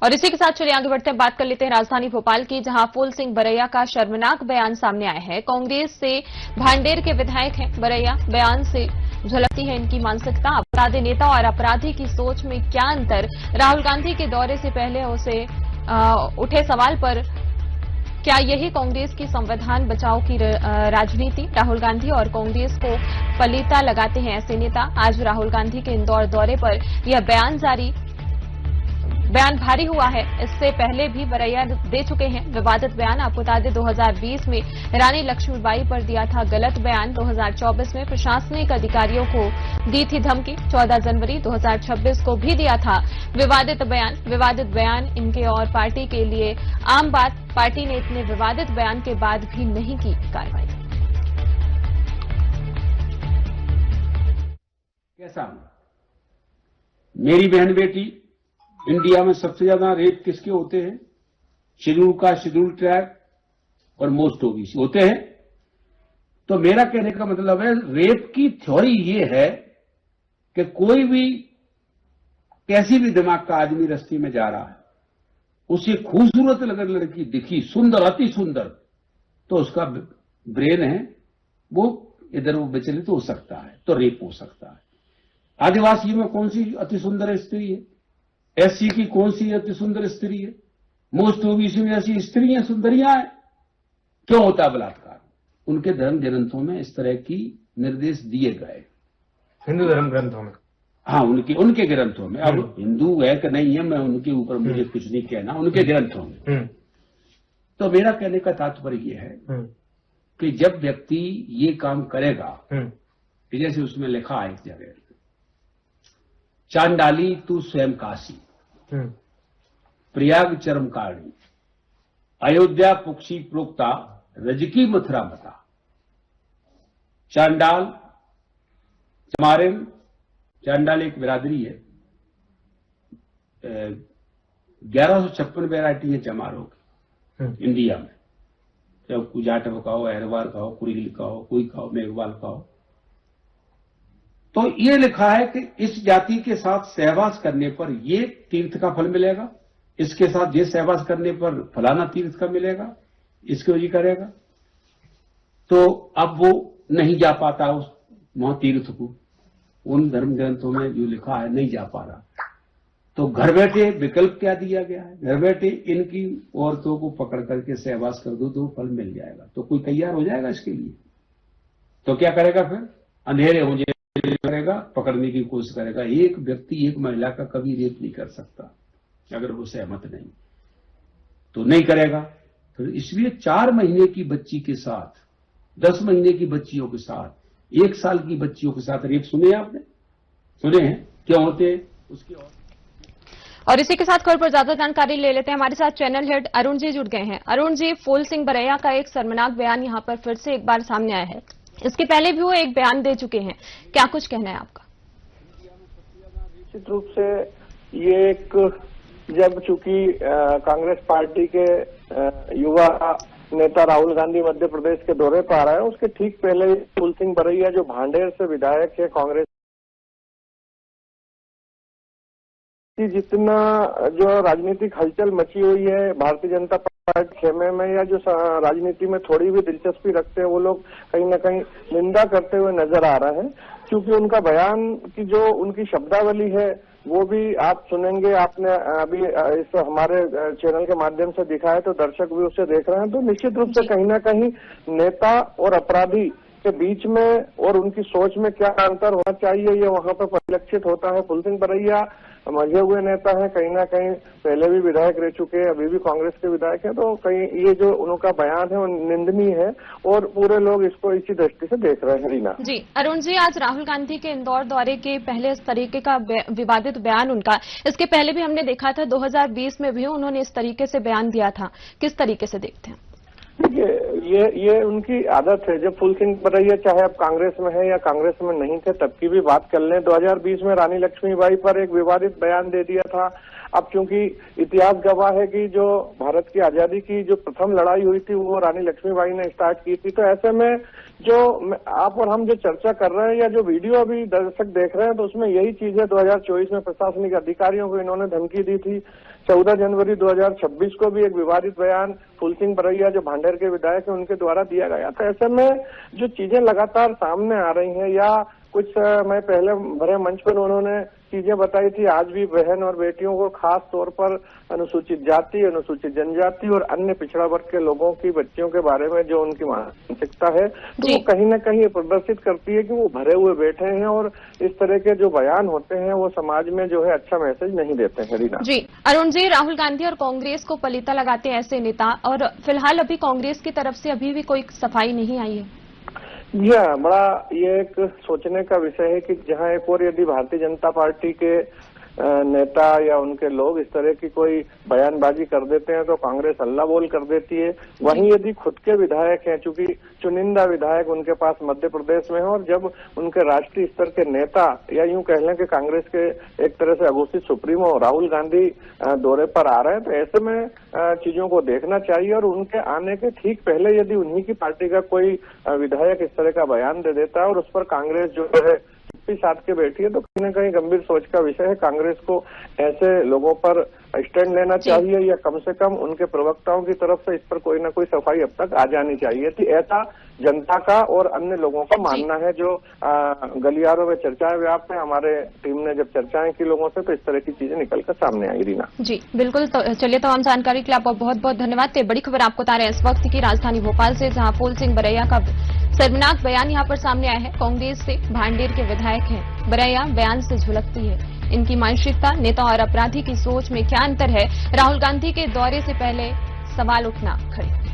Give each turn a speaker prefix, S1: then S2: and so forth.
S1: और इसी के साथ चलिए आगे बढ़ते हैं, बात कर लेते हैं राजधानी भोपाल की, जहां फूल सिंह बरैया का शर्मनाक बयान सामने आया है। कांग्रेस से भांडेर के विधायक हैं बरैया। बयान से झलकती है इनकी मानसिकता। अपराधी नेता और अपराधी की सोच में क्या अंतर, राहुल गांधी के दौरे से पहले उसे उठे सवाल पर क्या यही कांग्रेस की संविधान बचाओ की राजनीति? राहुल गांधी और कांग्रेस को पलीता लगाते हैं ऐसे नेता। आज राहुल गांधी के इंदौर दौरे पर यह बयान भारी हुआ है। इससे पहले भी बरैया दे चुके हैं विवादित बयान। आपको बता दें 2020 में रानी लक्ष्मीबाई पर दिया था गलत बयान। 2024 में प्रशासनिक अधिकारियों को दी थी धमकी। 14 जनवरी 2026 को भी दिया था विवादित बयान। विवादित बयान इनके और पार्टी के लिए आम बात। पार्टी ने इतने विवादित बयान के बाद भी नहीं की कार्रवाई।
S2: कैसा मेरी बहन बेटी, इंडिया में सबसे ज्यादा रेप किसके होते हैं? शेड्यूल कास्ट, शेड्यूल ट्राइब और मोस्ट ओबीसी होते हैं। तो मेरा कहने का मतलब है, रेप की थ्योरी ये है कि कोई भी कैसी भी दिमाग का आदमी रस्ते में जा रहा है, उसे खूबसूरत अगर लड़की दिखी, सुंदर, अति सुंदर, तो उसका ब्रेन है वो इधर वो विचलित हो सकता है, तो रेप हो सकता है। आदिवासी में कौन सी अति सुंदर स्त्री है? एससी की कौन सी अति सुंदर स्त्री है? मोस्ट ओबीसी में ऐसी स्त्रियां सुंदरियां हैं। क्यों होता है बलात्कार? उनके धर्म ग्रंथों में इस तरह की निर्देश दिए गए,
S3: हिंदू धर्म ग्रंथों में।
S2: हाँ, उनके ग्रंथों में। अब हिंदू है कि नहीं है, मैं उनके ऊपर मुझे कुछ नहीं कहना, उनके ग्रंथों में। तो मेरा कहने का तात्पर्य यह है कि जब व्यक्ति ये काम करेगा, कि जैसे उसमें लिखा है एक जगह, चांडाली तू स्वयं काशी, प्रयाग चरमकारणी, अयोध्या पुक्षी प्रोक्ता, रजकी मथुरा मता। चांडाल, चमारिन, चांडाल एक बिरादरी है। 1156 वैरायटी है चमारों की इंडिया में। जब कोई जाटव का हो, अहरवार का हो, कुरील का हो, कोई का हो, मेघवाल का हो। तो ये लिखा है कि इस जाति के साथ सहवास करने पर ये तीर्थ का फल मिलेगा, इसके साथ ये सहवास करने पर फलाना तीर्थ का मिलेगा, इसको ये करेगा। तो अब वो नहीं जा पाता उस वहां तीर्थ को, उन धर्म ग्रंथों में जो लिखा है नहीं जा पा रहा। तो घर बैठे विकल्प क्या दिया गया है? घर बैठे इनकी औरतों को पकड़ करके सहवास कर दो तो फल मिल जाएगा। तो कोई तैयार हो जाएगा इसके लिए? तो क्या करेगा फिर? अंधेरे हो जाए करेगा, पकड़ने की कोशिश करेगा। एक व्यक्ति एक महिला का कभी रेप नहीं कर सकता अगर वो सहमत नहीं, तो नहीं करेगा। तो इसलिए 4 महीने की बच्ची के साथ, 10 महीने की बच्चियों के साथ, 1 साल की बच्चियों के साथ रेप सुने आपने? सुने हैं? क्यों होते हैं उसके?
S1: और इसी के साथ खबर पर ज्यादा जानकारी ले लेते हैं। हमारे साथ चैनल हेड अरुण जी जुड़ गए हैं। अरुण जी, फूल सिंह बरैया का एक शर्मनाक बयान यहां पर फिर से एक बार सामने आया है। इसके पहले भी वो एक बयान दे चुके हैं, क्या कुछ कहना है आपका?
S4: निश्चित रूप से ये एक, जब चूंकि कांग्रेस पार्टी के युवा नेता राहुल गांधी मध्य प्रदेश के दौरे पर आ रहे हैं, उसके ठीक पहले फूल सिंह बरैया जो भांडेर से विधायक है कांग्रेस की, जितना जो राजनीतिक हलचल मची हुई है भारतीय जनता पार्टी खेमे में, या जो राजनीति में थोड़ी भी दिलचस्पी रखते हैं, वो लोग कहीं ना कहीं निंदा करते हुए नजर आ रहे हैं। क्योंकि उनका बयान की जो उनकी शब्दावली है वो भी आप सुनेंगे। आपने अभी इस हमारे चैनल के माध्यम से दिखाया, तो दर्शक भी उसे देख रहे हैं। तो निश्चित रूप से कहीं ना कहीं नेता और अपराधी के बीच में और उनकी सोच में क्या अंतर होना चाहिए, ये वहां पर परिलक्षित होता है। फूल सिंह बरैया मजे हुए नेता है, कहीं ना कहीं पहले भी विधायक रह चुके हैं, अभी भी कांग्रेस के विधायक हैं। तो कहीं ये जो उनका बयान है वो निंदनीय है और पूरे लोग इसको इसी दृष्टि से देख रहे हैं। रीना
S1: जी, अरुण जी, आज राहुल गांधी के इंदौर दौरे के पहले इस तरीके का विवादित बयान उनका, इसके पहले भी हमने देखा था 2020 में भी उन्होंने इस तरीके से बयान दिया था। किस तरीके से देखते हैं?
S4: ये उनकी आदत है। जब फूल सिंह बरैया चाहे अब कांग्रेस में है या कांग्रेस में नहीं थे, तब की भी बात कर लें, 2020 में रानी लक्ष्मीबाई पर एक विवादित बयान दे दिया था। अब चूंकि इतिहास गवाह है कि जो भारत की आजादी की जो प्रथम लड़ाई हुई थी वो रानी लक्ष्मीबाई ने स्टार्ट की थी, तो ऐसे में जो आप और हम जो चर्चा कर रहे हैं या जो वीडियो अभी दर्शक देख रहे हैं, तो उसमें यही चीज है। 2024 में प्रशासनिक अधिकारियों को इन्होंने धमकी दी थी। 14 जनवरी 2026 को भी एक विवादित बयान फूल सिंह बरैया जो भांडेर के विधायक हैं उनके द्वारा दिया गया था। ऐसे में जो चीजें लगातार सामने आ रही हैं, या कुछ समय पहले भरे मंच पर उन्होंने चीजें बताई थी, आज भी बहन और बेटियों को खास तौर पर अनुसूचित जाति, अनुसूचित जनजाति और अन्य पिछड़ा वर्ग के लोगों की बच्चियों के बारे में जो उनकी मानसिकता है, तो वो कहीं न कहीं प्रदर्शित करती है कि वो भरे हुए बैठे हैं और इस तरह के जो बयान होते हैं वो समाज में जो है अच्छा मैसेज नहीं देते हैं। रीना
S1: जी, अरुण जी, राहुल गांधी और कांग्रेस को पलीता लगाते हैं ऐसे नेता, और फिलहाल अभी कांग्रेस की तरफ से अभी भी कोई सफाई नहीं आई है।
S4: बड़ा ये एक सोचने का विषय है कि जहां एक और यदि भारतीय जनता पार्टी के नेता या उनके लोग इस तरह की कोई बयानबाजी कर देते हैं तो कांग्रेस अल्लाह बोल कर देती है। वहीं यदि खुद के विधायक हैं, चूंकि चुनिंदा विधायक उनके पास मध्य प्रदेश में है, और जब उनके राष्ट्रीय स्तर के नेता या यूं कह लें कि कांग्रेस के एक तरह से अघोषित सुप्रीमो राहुल गांधी दौरे पर आ रहे हैं, तो ऐसे में चीजों को देखना चाहिए। और उनके आने के ठीक पहले यदि उन्हीं की पार्टी का कोई विधायक इस तरह का बयान दे देता है और उस पर कांग्रेस जो है साथ के बैठी है, तो कहीं न कहीं गंभीर सोच का विषय है। कांग्रेस को ऐसे लोगों पर स्टैंड लेना चाहिए, या कम से कम उनके प्रवक्ताओं की तरफ से इस पर कोई ना कोई सफाई अब तक आ जानी चाहिए थी। ऐसा जनता का और अन्य लोगों का मानना है, जो गलियारों में चर्चाएं व्याप्त है। हमारे टीम ने जब चर्चाएं की लोगों से, तो इस तरह की चीजें निकलकर सामने आई। रीना
S1: जी बिल्कुल, तो चलिए, तमाम जानकारी के लिए आपका बहुत बहुत धन्यवाद। बड़ी खबर आपको बता रहे हैं इस वक्त की राजधानी भोपाल से, जहां फूल सिंह बरैया का शर्मनाक बयान यहां पर सामने आया है। कांग्रेस से भांडेर के विधायक हैं बरैया, बयान से झलकती है इनकी मानसिकता। नेता और अपराधी की सोच में क्या अंतर है, राहुल गांधी के दौरे से पहले सवाल उठना खड़े हुए।